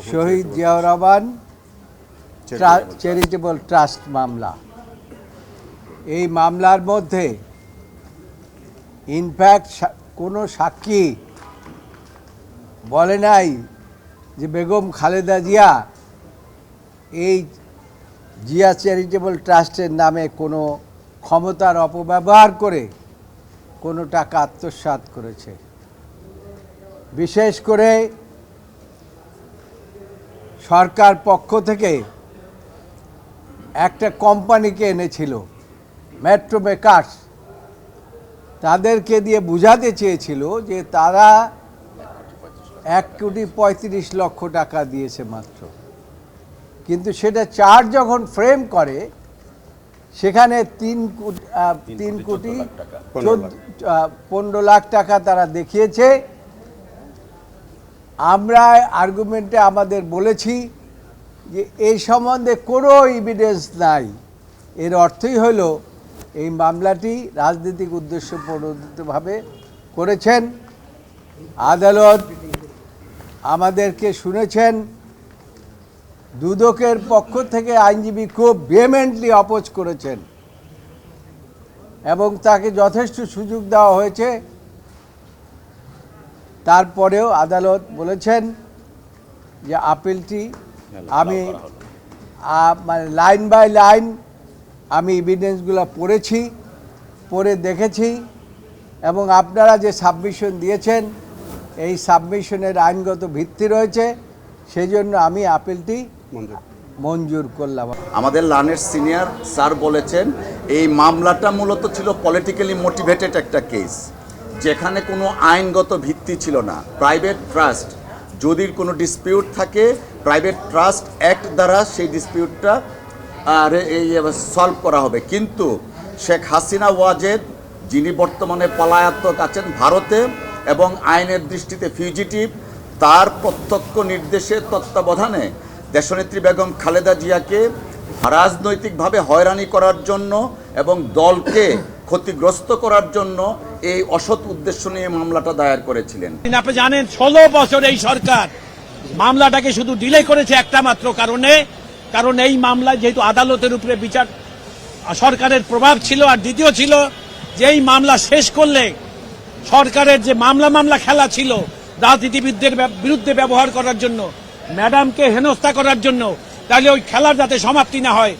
শহীদ Ziaur Rahman charitable trust মামলা। এই মামলার মধ্যে ইনফ্যাক্ট কোনো সাক্ষী বলে নাই যে বেগম খালেদা জিয়া এই জিয়া চ্যারিটেবল ট্রাস্টের নামে কোনো ক্ষমতার অপব্যবহার করে কোনো টাকা আত্মসাৎ করেছে। বিশেষ করে সরকার পক্ষ থেকে একটা কোম্পানিকে এনেছিল মেট্রো মেকার্স, তাদেরকে দিয়ে বুঝাতে চেয়েছিল যে তারা 1,35,00,000 টাকা দিয়েছে মাত্র, কিন্তু সেটা চার্জ যখন ফ্রেম করে সেখানে 3,15 লাখ টাকা তারা দেখিয়েছে। আমরা আর্গুমেন্টে আমাদের বলেছি যে এই সম্বন্ধে কোনো এভিডেন্স নাই। এর অর্থই হলো এই মামলাটি রাজনৈতিক উদ্দেশ্য প্রণোদিতভাবে করেছেন। আদালত আমাদেরকে শুনেছেন, দুদকের পক্ষ থেকে আইনজীবী খুব ভেহেমেন্টলি অপোজ করেছেন এবং তাকে যথেষ্ট সুযোগ দেওয়া হয়েছে। তারপরেও আদালত বলেছেন যে আপিলটি আমি মানে লাইন বাই লাইন আমি এভিডেন্সগুলো পড়ে দেখেছি এবং আপনারা যে সাবমিশন দিয়েছেন এই সাবমিশনের আইনগত ভিত্তি রয়েছে, সেই জন্য আমি আপিলটি মঞ্জুর করলাম। আমাদের লানের সিনিয়র স্যার বলেছেন এই মামলাটা মূলত ছিল পলিটিক্যালি মোটিভেটেড একটা কেস, যেখানে কোনো আইনগত ভিত্তি ছিল না। প্রাইভেট ট্রাস্ট যদি কোনো ডিসপিউট থাকে, প্রাইভেট ট্রাস্ট অ্যাক্ট দ্বারা সেই ডিসপিউটটা সলভ করা হবে। কিন্তু শেখ হাসিনা ওয়াজেদ, যিনি বর্তমানে পলাতক আছেন ভারতে এবং আইনের দৃষ্টিতে ফিউজিটিভ, তার প্রত্যক্ষ নির্দেশে তত্ত্বাবধানে দেশনেত্রী বেগম খালেদা জিয়াকে রাজনৈতিকভাবে হয়রানি করার জন্য এবং দলকে ক্ষতিগ্রস্ত করার জন্য এই অসৎ উদ্দেশ্য নিয়ে মামলাটা দায়ের করেছিলেন। আপনি জানেন 16 বছর এই সরকার মামলাটাকে শুধু ডিলে করেছে একটা মাত্র কারণে, কারণ এই মামলায় যেহেতু আদালতের উপরে বিচার সরকারের প্রভাব ছিল, আর দ্বিতীয় ছিল যে এই মামলা শেষ করলে সরকারের যে মামলা খেলা ছিল রাজনীতিবিদদের বিরুদ্ধে ব্যবহার করার জন্য, ম্যাডামকে হেনস্থা করার জন্য, তাহলে ওই খেলার যাতে সমাপ্তি না হয়